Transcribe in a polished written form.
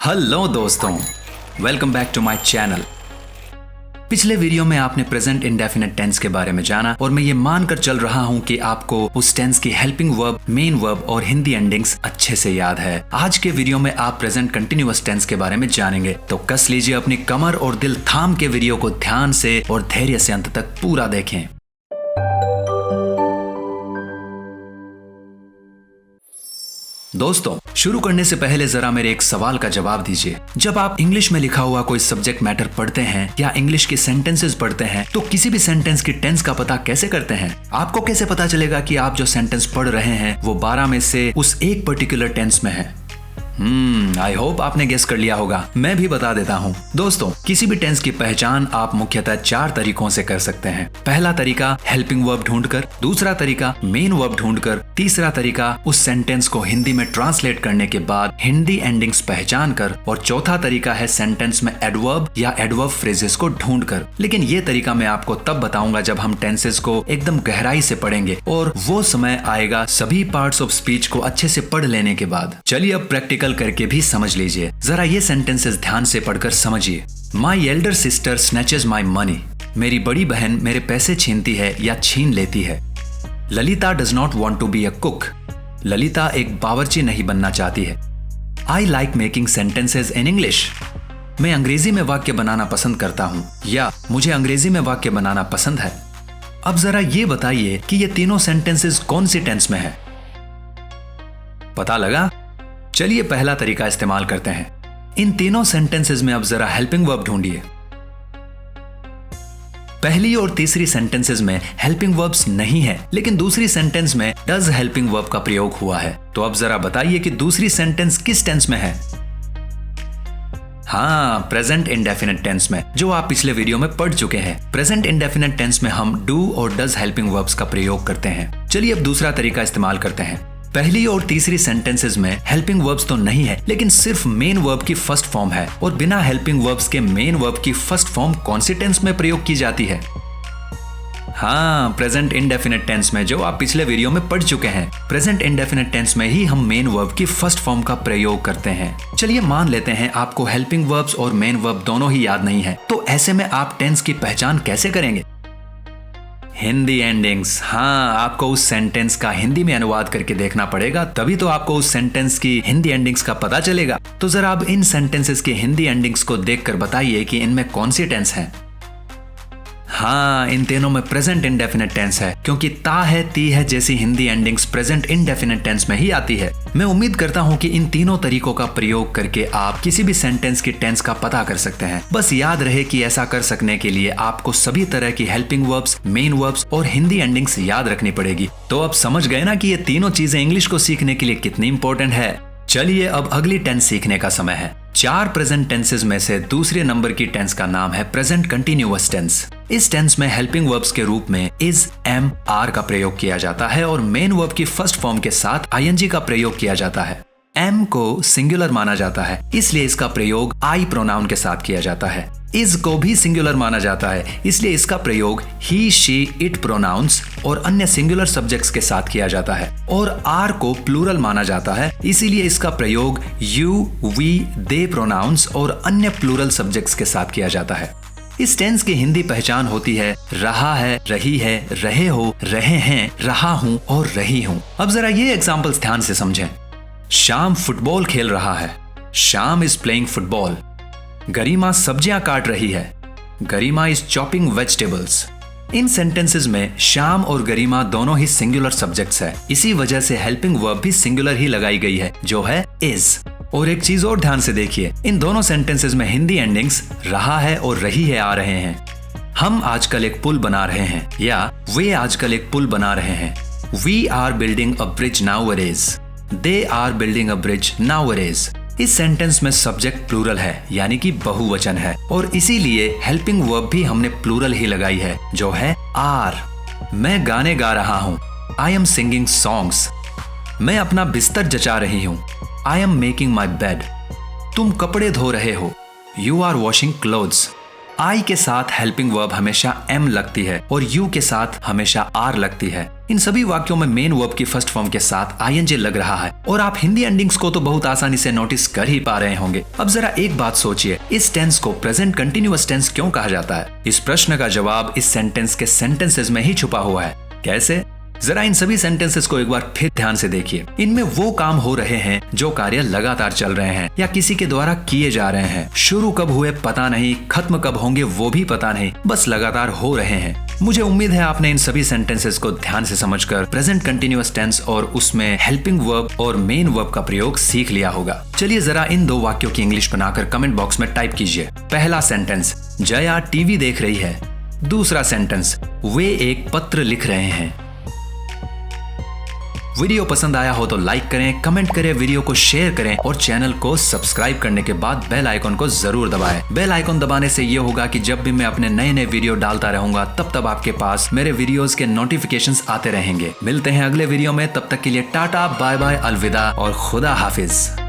Hello दोस्तों, welcome back to my channel. पिछले video में आपने प्रेजेंट इंडेफिनिट टेंस के बारे में जाना और मैं ये मानकर चल रहा हूँ कि आपको उस टेंस की हेल्पिंग वर्ब, मेन वर्ब और हिंदी एंडिंग्स अच्छे से याद है। आज के वीडियो में आप प्रेजेंट कंटिन्यूअस टेंस के बारे में जानेंगे, तो कस लीजिए अपनी कमर और दिल थाम के वीडियो को ध्यान से और धैर्य से अंत तक पूरा देखें। दोस्तों, शुरू करने से पहले जरा मेरे एक सवाल का जवाब दीजिए। जब आप इंग्लिश में लिखा हुआ कोई सब्जेक्ट मैटर पढ़ते हैं या इंग्लिश के सेंटेंसेस पढ़ते हैं, तो किसी भी सेंटेंस की टेंस का पता कैसे करते हैं? आपको कैसे पता चलेगा कि आप जो सेंटेंस पढ़ रहे हैं वो 12 में से उस एक पर्टिकुलर टेंस में है? आई होप आपने गेस कर लिया होगा। मैं भी बता देता हूँ। दोस्तों, किसी भी टेंस की पहचान आप मुख्यतः 4 तरीकों से कर सकते हैं। पहला तरीका हेल्पिंग वर्ब ढूंढकर, दूसरा तरीका मेन वर्ब ढूंढकर, तीसरा तरीका उस सेंटेंस को हिंदी में ट्रांसलेट करने के बाद हिंदी एंडिंग्स पहचान कर, और चौथा तरीका है सेंटेंस में एडवर्ब या एडवर्ब फ्रेजेस को ढूंढकर। लेकिन ये तरीका मैं आपको तब बताऊंगा जब हम टेंसेस को एकदम गहराई से पढ़ेंगे, और वो समय आएगा सभी पार्ट्स ऑफ स्पीच को अच्छे से पढ़ लेने के बाद। चलिए अब प्रैक्टिकल करके भी समझ लीजिए। जरा ये सेंटेंसेस ध्यान से पढ़कर समझिए। My elder sister snatches my money. मेरी बड़ी बहन मेरे पैसे छीनती है या छीन लेती है। Lalita does not want to be a cook. Lalita एक बावर्ची नहीं बनना चाहती है। I like making sentences in English. मैं अंग्रेजी में वाक्य बनाना पसंद करता हूँ, या मुझे अंग्रेजी में वाक्य बनाना पसंद है। अब जरा ये बताइए कि ये तीनों सेंटेंसेस कौन सी टेंस में है? पता लगा? चलिए पहला तरीका इस्तेमाल करते हैं। इन तीनों सेंटेंसेस में अब जरा हेल्पिंग वर्ब ढूंढिए। पहली और तीसरी सेंटेंसेस में हेल्पिंग वर्ब्स नहीं है, लेकिन दूसरी सेंटेंस में डज हेल्पिंग वर्ब का प्रयोग हुआ है। तो अब जरा बताइए कि दूसरी सेंटेंस किस टेंस में है? हाँ, प्रेजेंट इंडेफिनिट टेंस में, जो आप पिछले वीडियो में पढ़ चुके हैं। प्रेजेंट इंडेफिनिट टेंस में हम डू और डज हेल्पिंग वर्ब्स का प्रयोग करते हैं। चलिए अब दूसरा तरीका इस्तेमाल करते हैं। पहली और तीसरी सेंटेंसेस में हेल्पिंग वर्ब्स तो नहीं है, लेकिन सिर्फ मेन वर्ब की फर्स्ट फॉर्म है। और बिना हेल्पिंग वर्ब्स के मेन वर्ब की फर्स्ट फॉर्म कौन सी टेंस में प्रयोग की जाती है? हाँ, प्रेजेंट इंडेफिनिट टेंस में, जो आप पिछले वीडियो में पढ़ चुके हैं। प्रेजेंट इंडेफिनिट टेंस में ही हम मेन वर्ब की फर्स्ट फॉर्म का प्रयोग करते हैं। चलिए मान लेते हैं आपको हेल्पिंग वर्ब्स और मेन वर्ब दोनों ही याद नहीं है, तो ऐसे में आप टेंस की पहचान कैसे करेंगे? हिंदी एंडिंग्स। हाँ, आपको उस सेंटेंस का हिंदी में अनुवाद करके देखना पड़ेगा, तभी तो आपको उस सेंटेंस की हिंदी एंडिंग्स का पता चलेगा। तो जरा अब इन सेंटेंसेस की हिंदी एंडिंग्स को देखकर बताइए कि इनमें कौन सी टेंस है। हाँ, इन तीनों में प्रेजेंट इंडेफिनिट टेंस है, क्योंकि ता है, ती है जैसी Hindi endings present indefinite tense में ही आती है। मैं उम्मीद करता हूँ कि इन तीनों तरीकों का प्रयोग करके आप किसी भी सेंटेंस की टेंस का पता कर सकते हैं। बस याद रहे कि ऐसा कर सकने के लिए आपको सभी तरह की हेल्पिंग वर्ब्स, मेन वर्ब्स और हिंदी एंडिंग्स याद रखनी पड़ेगी। तो अब समझ गए ना कि ये तीनों चीजें इंग्लिश को सीखने के लिए कितनी इंपॉर्टेंट है। चलिए अब अगली टेंस सीखने का समय है। 4 प्रेजेंट टेंसेस में से दूसरे नंबर की टेंस का नाम है प्रेजेंट कंटिन्यूअस टेंस। इस टेंस में हेल्पिंग वर्ब्स के रूप में इज, एम, आर का प्रयोग किया जाता है, और मेन वर्ब की फर्स्ट फॉर्म के साथ आईएनजी का प्रयोग किया जाता है। एम को सिंगुलर माना जाता है, इसलिए इसका प्रयोग आई प्रोनाउन के साथ किया जाता है। इज को भी सिंगुलर माना जाता है, इसलिए इसका प्रयोग ही, शी, इट प्रोनाउंस और अन्य सिंगुलर सब्जेक्ट्स के साथ किया जाता है। और आर को प्लूरल माना जाता है, इसीलिए इसका प्रयोग यू, वी, दे प्रोनाउंस और अन्य प्लूरल सब्जेक्ट्स के साथ किया जाता है। इस टेंस की हिंदी पहचान होती है रहा है, रही है, रहे हो, रहे हैं, रहा हूं और रही हूं। अब जरा ये एग्जांपल्स ध्यान से समझें। श्याम फुटबॉल खेल रहा है। Shyam is playing football. Garima सब्जियां काट रही है। Garima is chopping vegetables. इन सेंटेंसेस में श्याम और गरिमा दोनों ही सिंगुलर सब्जेक्ट्स है, इसी वजह से हेल्पिंग वर्ब भी सिंगुलर ही लगाई गई है, जो है इज। और एक चीज और ध्यान से देखिए, इन दोनों सेंटेंसेस में हिंदी एंडिंग्स रहा है और रही है आ रहे हैं। हम आजकल एक पुल बना रहे हैं, या वे आजकल एक पुल बना रहे हैं। We are building a bridge nowadays. They are building a bridge nowadays. इस सेंटेंस में सब्जेक्ट प्लूरल है, यानी कि बहुवचन है, और इसीलिए हेल्पिंग वर्ब भी हमने प्लूरल ही लगाई है, जो है आर। मैं गाने गा रहा हूँ। I am singing songs. मैं अपना बिस्तर जचा रही हूँ। I am making my bed. तुम कपड़े धो रहे हो। You are washing clothes. I के साथ हेल्पिंग वर्ब हमेशा एम लगती है और यू के साथ हमेशा आर लगती है। इन सभी वाक्यों में मेन वर्ब की फर्स्ट फॉर्म के साथ आईएनजी लग रहा है और आप हिंदी एंडिंग्स को तो बहुत आसानी से नोटिस कर ही पा रहे होंगे। अब जरा एक बात सोचिए, इस टेंस को प्रेजेंट कंटिन्यूअस टेंस क्यों कहा जाता है? इस प्रश्न का जवाब इस सेंटेंस के सेंटेंसेस में ही छुपा हुआ है। कैसे? जरा इन सभी सेंटेंसेस को एक बार फिर ध्यान से देखिए। इनमें वो काम हो रहे हैं जो कार्य लगातार चल रहे हैं या किसी के द्वारा किए जा रहे हैं। शुरू कब हुए पता नहीं, खत्म कब होंगे वो भी पता नहीं, बस लगातार हो रहे हैं। मुझे उम्मीद है आपने इन सभी सेंटेंसेस को ध्यान से समझकर प्रेजेंट कंटिन्यूअस टेंस और उसमें हेल्पिंग वर्ब और मेन वर्ब का प्रयोग सीख लिया होगा। चलिए जरा इन दो वाक्यों की इंग्लिश बनाकर कमेंट बॉक्स में टाइप कीजिए। पहला सेंटेंस, जया टीवी देख रही है। दूसरा सेंटेंस, वे एक पत्र लिख रहे हैं। वीडियो पसंद आया हो तो लाइक करें, कमेंट करें, वीडियो को शेयर करें और चैनल को सब्सक्राइब करने के बाद बेल आइकन को जरूर दबाएं। बेल आइकन दबाने से ये होगा कि जब भी मैं अपने नए नए वीडियो डालता रहूंगा तब आपके पास मेरे वीडियोस के नोटिफिकेशंस आते रहेंगे। मिलते हैं अगले वीडियो में, तब तक के लिए टाटा, बाय बाय, अलविदा और खुदा हाफिज।